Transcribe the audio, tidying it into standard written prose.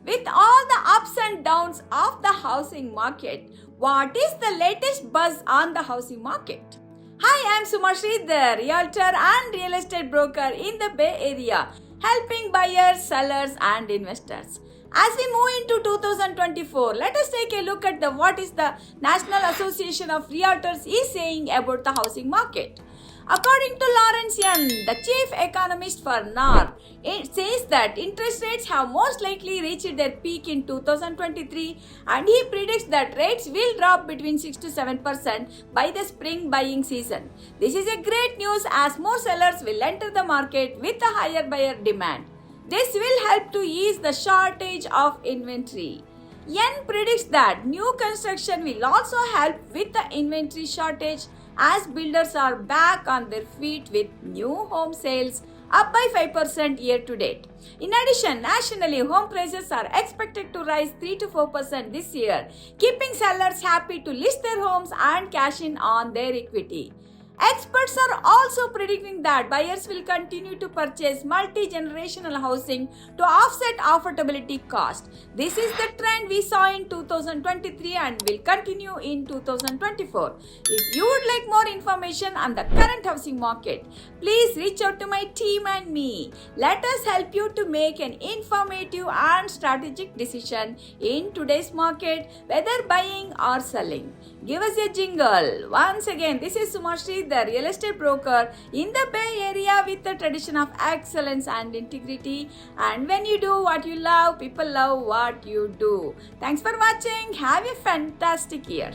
With all the ups and downs of the housing market, what is the latest buzz on the housing market? Hi, I'm Suma Sridhar, realtor and real estate broker in the Bay Area, helping buyers, sellers and investors. As we move into 2024, let us take a look at what is the National Association of Realtors is saying about the housing market. According to Lawrence Yun, the chief economist for NAR, it says that interest rates have most likely reached their peak in 2023 and he predicts that rates will drop between 6 to 7% by the spring buying season. This is a great news as more sellers will enter the market with a higher buyer demand. This will help to ease the shortage of inventory. Yen predicts that new construction will also help with the inventory shortage as builders are back on their feet with new home sales up by 5% year to date. In addition, nationally, home prices are expected to rise 3 to 4% this year, keeping sellers happy to list their homes and cash in on their equity. Experts are also predicting that buyers will continue to purchase multi-generational housing to offset affordability cost. This is the trend we saw in 2023 and will continue in 2024. If you would like more information on the current housing market, please reach out to my team and me. Let us help you to make an informative and strategic decision in today's market, whether buying or selling. Give us a jingle. Once again, this is Suma Sridhar, the real estate broker in the Bay Area with the tradition of excellence and integrity. And when you do what you love, people love what you do. Thanks for watching. Have a fantastic year.